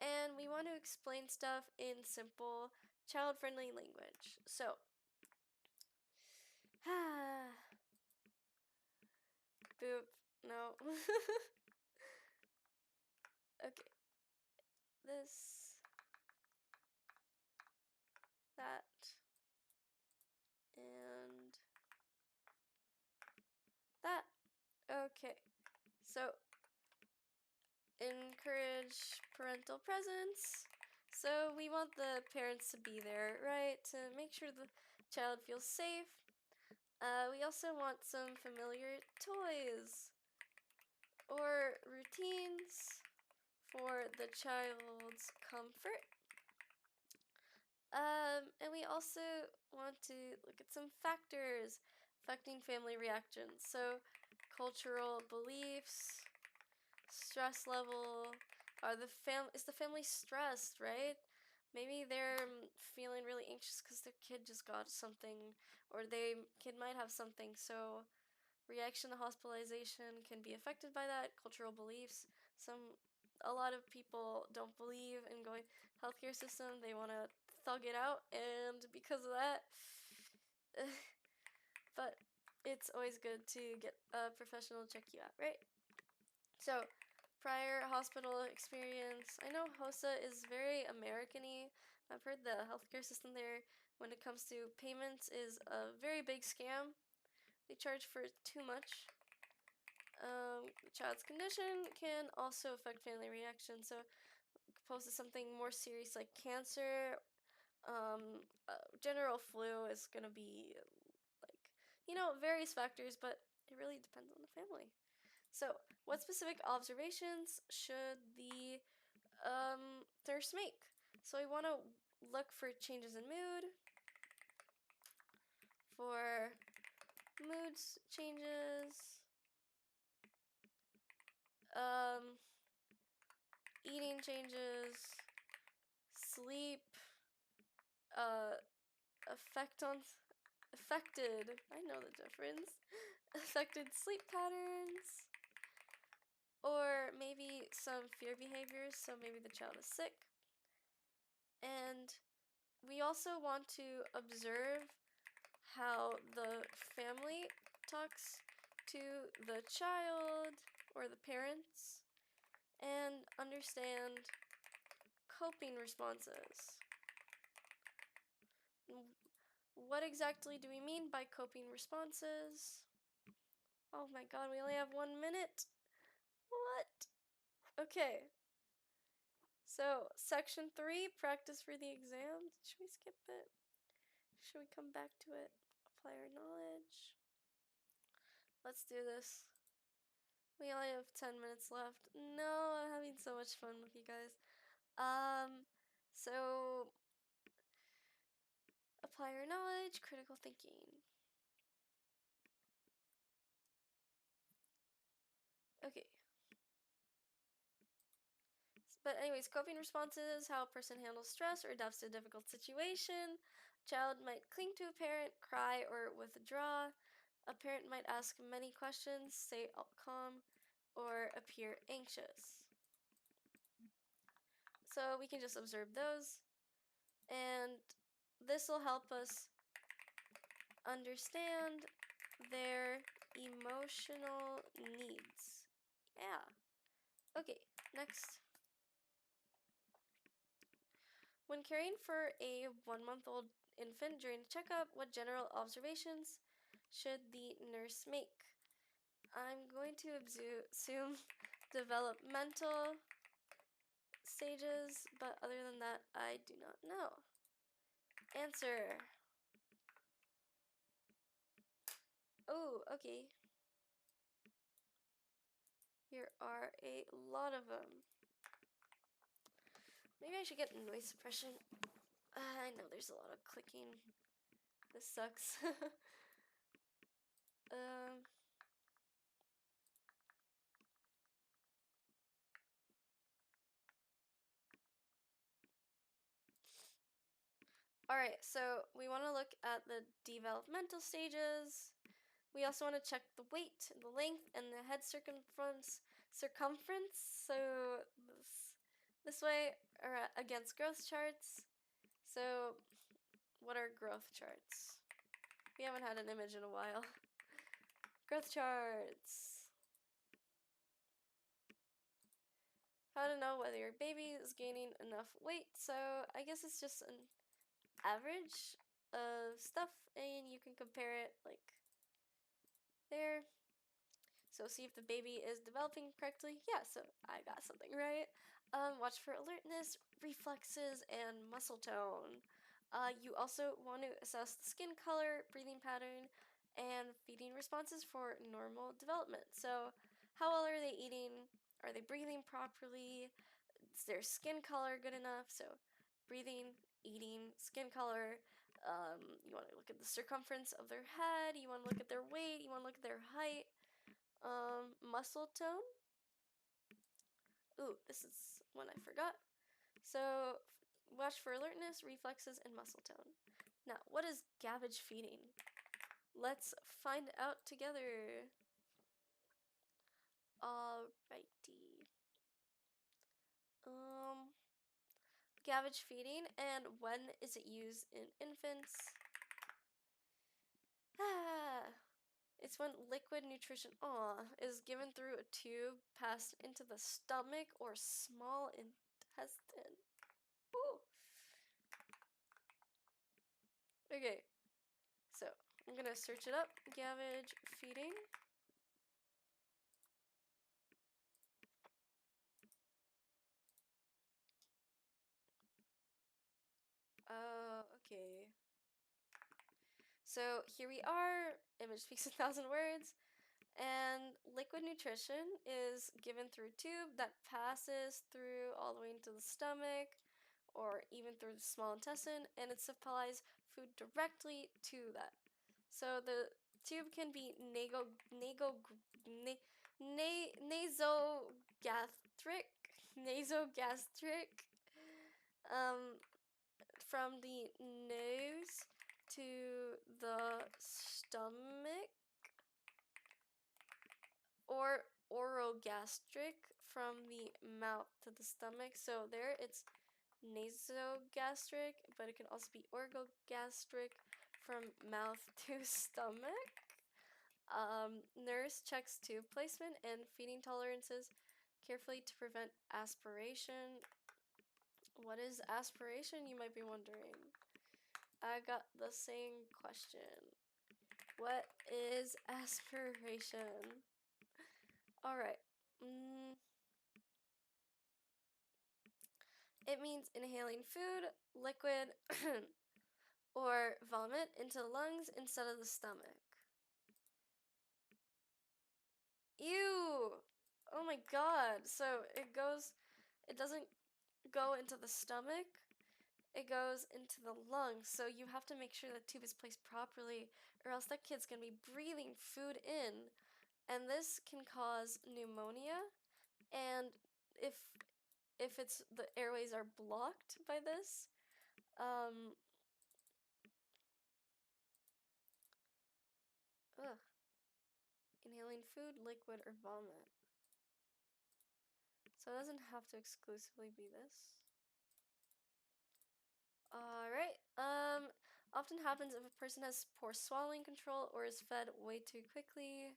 And we want to explain stuff in simple, child-friendly language. So, boop. No. Okay. This, that, and that. Okay. So, encourage parental presence. So we want the parents to be there, right? To make sure the child feels safe. We also want some familiar toys or routines for the child's comfort. And we also want to look at some factors affecting family reactions. So cultural beliefs, stress level, is the family stressed, right? Maybe they're feeling really anxious because their kid just got something, or their kid might have something. So reaction to hospitalization can be affected by that. Cultural beliefs. A lot of people don't believe in going healthcare system. They want to thug it out, and because of that, but it's always good to get a professional to check you out, right? So, prior hospital experience. I know HOSA is very American-y. I've heard the healthcare system there, when it comes to payments, is a very big scam. They charge for too much. The child's condition can also affect family reaction. So, opposed to something more serious like cancer, general flu is going to be like, various factors, but it really depends on the family. So, what specific observations should the nurse make? So we want to look for changes in mood, for mood changes, eating changes, sleep, affected, I know the difference, affected sleep patterns, or maybe some fear behaviors, so maybe the child is sick. And we also want to observe how the family talks to the child or the parents and understand coping responses. What exactly do we mean by coping responses? Oh my god, we only have 1 minute. What? Okay. So, section 3, practice for the exam. Should we skip it? Should we come back to it? Apply our knowledge. Let's do this. We only have 10 minutes left. No, I'm having so much fun with you guys. So apply our knowledge, critical thinking. Okay. But anyways, coping responses, how a person handles stress or adapts to a difficult situation. Child might cling to a parent, cry, or withdraw. A parent might ask many questions, stay calm, or appear anxious. So we can just observe those, and this will help us understand their emotional needs. Yeah. Okay, next. When caring for a 1-month-old infant during a checkup, what general observations should the nurse make? I'm going to assume developmental stages, but other than that, I do not know. Answer. Oh, okay. Here are a lot of them. Maybe I should get noise suppression. I know there's a lot of clicking. This sucks. um. Alright, so we want to look at the developmental stages. We also want to check the weight, the length, and the head circumference. So this way, or against growth charts. So what are growth charts? We haven't had an image in a while. Growth charts. How to know whether your baby is gaining enough weight. So I guess it's just an average of stuff, and you can compare it like there. So see if the baby is developing correctly. Yeah, so I got something right. Watch for alertness, reflexes, and muscle tone. You also want to assess the skin color, breathing pattern, and feeding responses for normal development. So how well are they eating? Are they breathing properly? Is their skin color good enough? So breathing, eating, skin color. You want to look at the circumference of their head. You want to look at their weight. You want to look at their height. Muscle tone. Ooh, this is one I forgot. So, watch for alertness, reflexes, and muscle tone. Now, what is garbage feeding? Let's find out together. Alrighty. Garbage feeding, and when is it used in infants? It's when liquid nutrition is given through a tube passed into the stomach or small intestine. Ooh. Okay, so I'm gonna search it up. Garbage feeding. Oh, okay. So here we are. Image speaks 1,000 words. And liquid nutrition is given through a tube that passes through all the way into the stomach or even through the small intestine, and it supplies food directly to that. So the tube can be nasogastric, um, from the nose to the stomach, or orogastric from the mouth to the stomach. So there it's nasogastric, but it can also be orogastric from mouth to stomach. Nurse checks tube placement and feeding tolerances carefully to prevent aspiration. What is aspiration, you might be wondering? I got the same question. What is aspiration? Alright. It means inhaling food, liquid, or vomit into the lungs instead of the stomach. Ew! Oh my god. So it doesn't go into the stomach, it goes into the lungs. So you have to make sure the tube is placed properly, or else that kid's gonna be breathing food in, and this can cause pneumonia. And if it's the airways are blocked by this, inhaling food, liquid, or vomit. So it doesn't have to exclusively be this. Alright, often happens if a person has poor swallowing control or is fed way too quickly.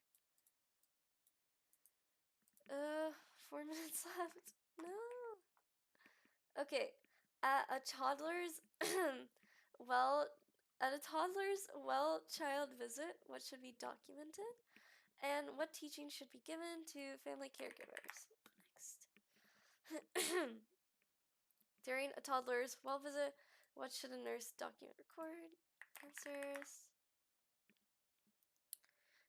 4 minutes left. No. Okay, at a toddler's well child visit, what should be documented? And what teaching should be given to family caregivers? Next. During a toddler's well visit, what should a nurse document, record? Answers.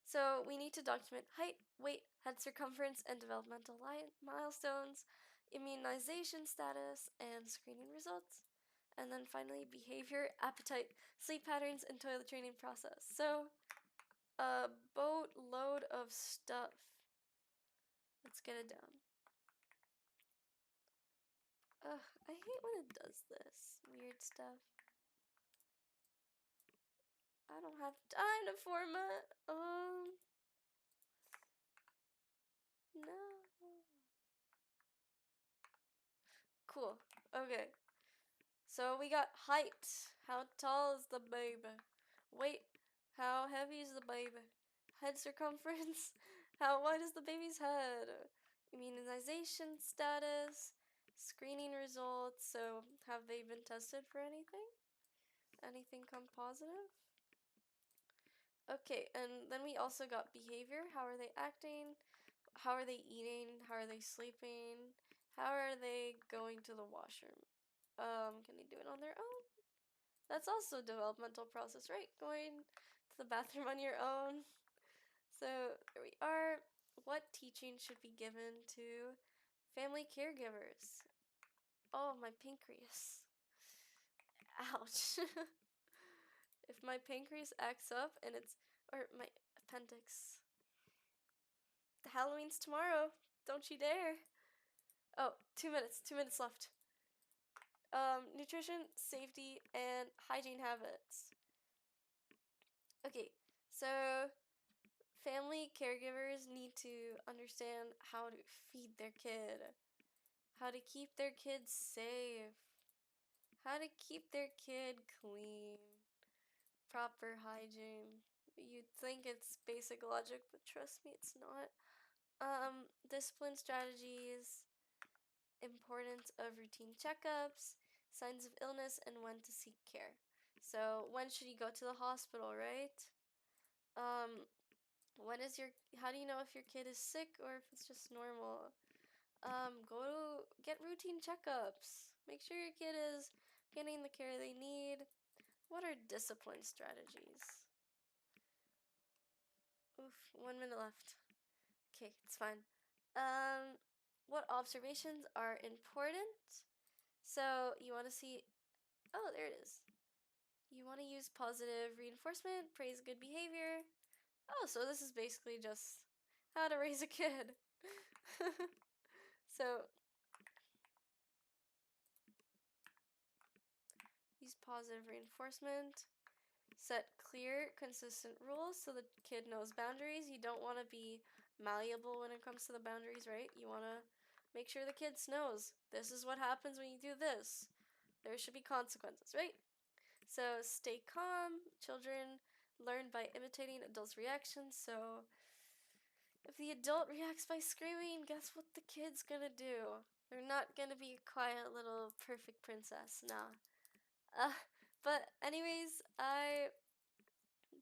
So we need to document height, weight, head circumference, and developmental milestones, immunization status, and screening results. And then finally, behavior, appetite, sleep patterns, and toilet training process. So, a boatload of stuff. Let's get it down. Ugh, I hate when it does this weird stuff. I don't have time to format. No. Cool. Okay. So we got height. How tall is the baby? Weight. How heavy is the baby? Head circumference. How wide is the baby's head? Immunization status. Screening results. So have they been tested for anything? Anything come positive? Okay, and then we also got behavior. How are they acting? How are they eating? How are they sleeping? How are they going to the washroom? Can they do it on their own? That's also a developmental process, right? Going to the bathroom on your own. So there we are. What teaching should be given to family caregivers? Oh, my pancreas. Ouch. If my pancreas acts up and or my appendix. The Halloween's tomorrow. Don't you dare. Oh, 2 minutes. 2 minutes left. Nutrition, safety, and hygiene habits. Okay, so family caregivers need to understand how to feed their kid, how to keep their kid safe, how to keep their kid clean, proper hygiene. You'd think it's basic logic, but trust me, it's not. Discipline strategies, importance of routine checkups, signs of illness, and when to seek care. So, when should you go to the hospital, right? Um, how do you know if your kid is sick or if it's just normal? Get routine checkups. Make sure your kid is getting the care they need. What are discipline strategies? Oof, 1 minute left. Okay, it's fine. What observations are important? So you want to see, oh, there it is. You want to use positive reinforcement, praise good behavior. Oh, so this is basically just how to raise a kid. So use positive reinforcement. Set clear, consistent rules so the kid knows boundaries. You don't want to be malleable when it comes to the boundaries, right? You want to make sure the kid knows this is what happens when you do this. There should be consequences, right? So stay calm. Children learn by imitating adults' reactions. So if the adult reacts by screaming, guess what the kid's gonna do? They're not gonna be a quiet little perfect princess. Nah. Uh, but anyways, I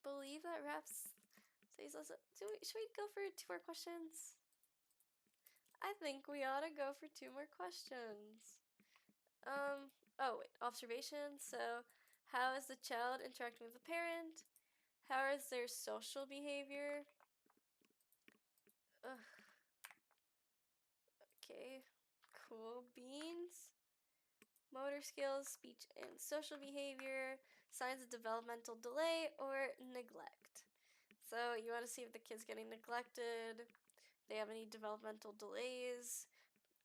believe that wraps today's lesson. Should we go for 2 more questions? I think we ought to go for 2 more questions. Oh wait, observation. So, how is the child interacting with the parent? How is their social behavior? Ugh. Okay, cool beans. Motor skills, speech and social behavior, signs of developmental delay or neglect. So you want to see if the kid's getting neglected, they have any developmental delays,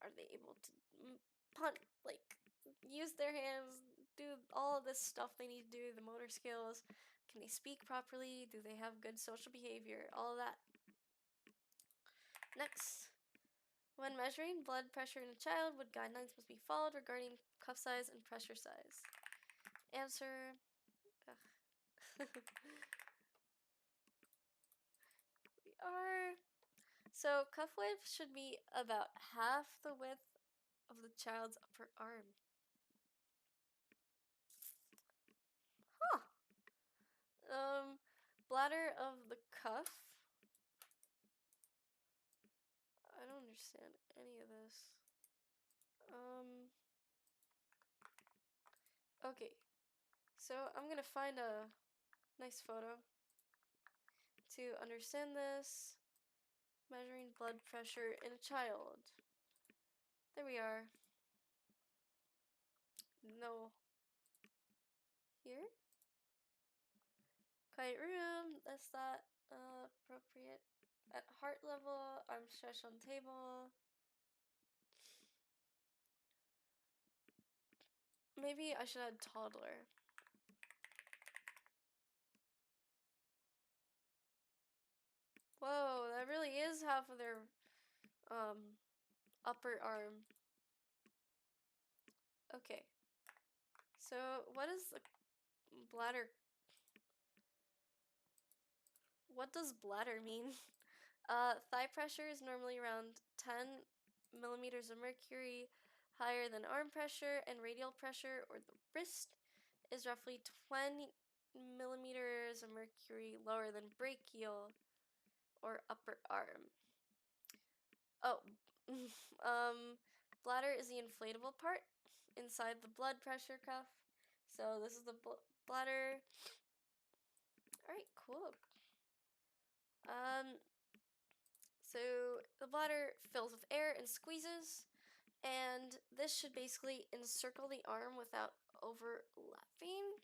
are they able to punt, like use their hands, do all this stuff they need to do, the motor skills, can they speak properly, do they have good social behavior, all of that. Next, when measuring blood pressure in a child, what guidelines must be followed regarding cuff size and pressure size? Answer. We are. So cuff width should be about half the width of the child's upper arm. Huh. Bladder of the cuff. I don't understand any of this. Okay. So I'm gonna find a nice photo to understand this. Measuring blood pressure in a child. There we are. No. Here? Quiet room. That's that. Appropriate. At heart level, arm stretched on table. Maybe I should add toddler. Whoa, that really is half of their upper arm. Okay. So what is the bladder? What does bladder mean? Thigh pressure is normally around 10 millimeters of mercury higher than arm pressure, and radial pressure, or the wrist, is roughly 20 millimeters of mercury lower than brachial, or upper arm. Oh, bladder is the inflatable part inside the blood pressure cuff. So this is the bladder. All right, cool. So the bladder fills with air and squeezes, and this should basically encircle the arm without overlapping.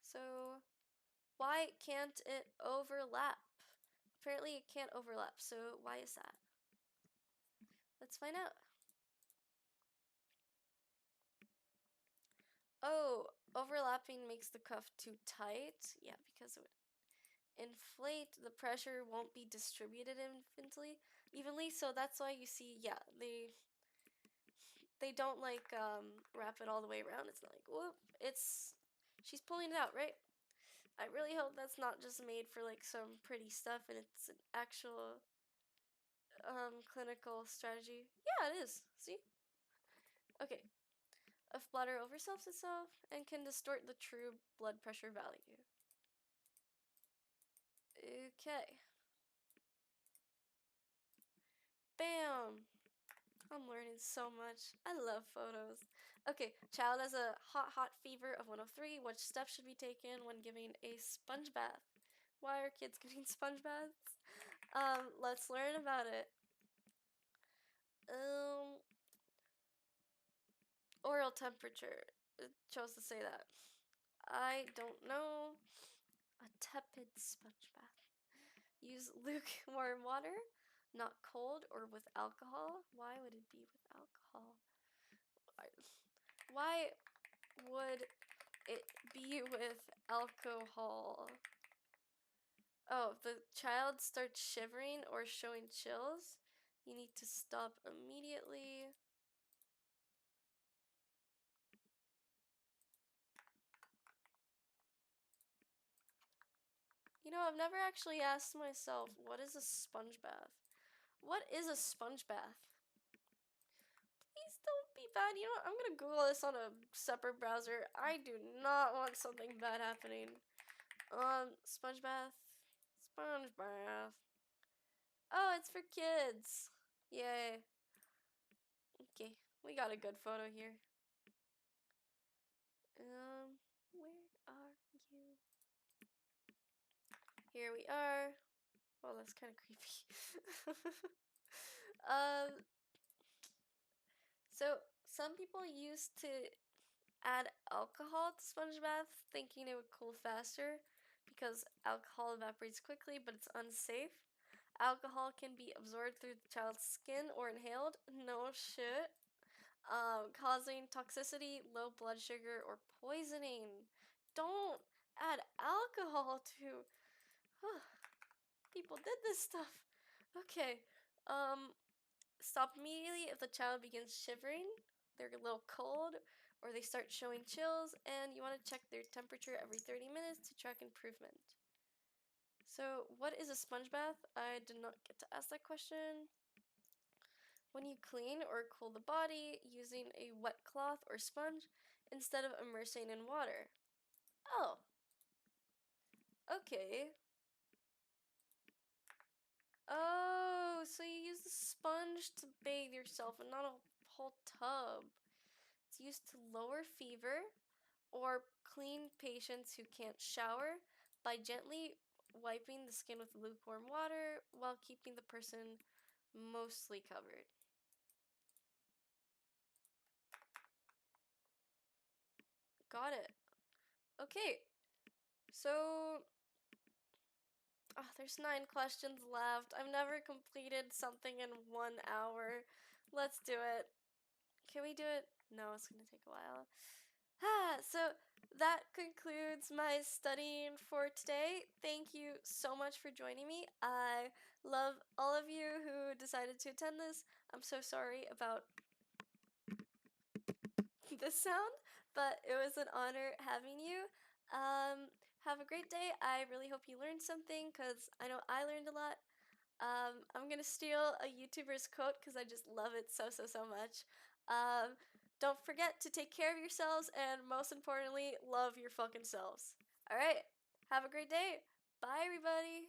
So why can't it overlap? Apparently it can't overlap, so why is that? Let's find out. Oh, overlapping makes the cuff too tight. Yeah, because it would inflate, the pressure won't be distributed evenly, so that's why you see, yeah, they don't like wrap it all the way around. It's not like whoop, she's pulling it out, right? I really hope that's not just made for like some pretty stuff and it's an actual clinical strategy. Yeah, it is. See? Okay. If bladder overselfs itself and can distort the true blood pressure value. Okay. Bam! I'm learning so much. I love photos. Okay, child has a hot fever of 103. What steps should be taken when giving a sponge bath? Why are kids getting sponge baths? Let's learn about it. Oral temperature. It chose to say that. I don't know. A tepid sponge bath. Use lukewarm water, not cold or with alcohol. Why would it be with alcohol? Why would it be with alcohol? Oh, if the child starts shivering or showing chills, you need to stop immediately. You know, I've never actually asked myself, what is a sponge bath? What is a sponge bath? Please don't be bad. You know what? I'm gonna Google this on a separate browser. I do not want something bad happening. Sponge bath. Sponge bath. Oh, it's for kids. Yay. Okay, we got a good photo here. Where are you? Here we are. Well, that's kind of creepy. um, so some people used to add alcohol to sponge bath, thinking it would cool faster because alcohol evaporates quickly, but it's unsafe. Alcohol can be absorbed through the child's skin or inhaled. No shit. Causing toxicity, low blood sugar, or poisoning. Don't add alcohol to. People did this stuff. Okay. Stop immediately if the child begins shivering, they're a little cold, or they start showing chills, and you want to check their temperature every 30 minutes to track improvement. So, what is a sponge bath? I did not get to ask that question. When you clean or cool the body using a wet cloth or sponge instead of immersing in water. Oh, okay. Oh, so you use the sponge to bathe yourself and not a whole tub. It's used to lower fever or clean patients who can't shower by gently wiping the skin with lukewarm water while keeping the person mostly covered. Got it. Okay, so there's 9 questions left. I've never completed something in 1 hour. Let's do it. Can we do it? No, it's gonna take a while. So that concludes my studying for today. Thank you so much for joining me. I love all of you who decided to attend this. I'm so sorry about this sound, but it was an honor having you. Have a great day. I really hope you learned something because I know I learned a lot. I'm gonna steal a YouTuber's quote because I just love it so much. Um, don't forget to take care of yourselves and most importantly, love your fucking selves. Alright, have a great day. Bye, everybody.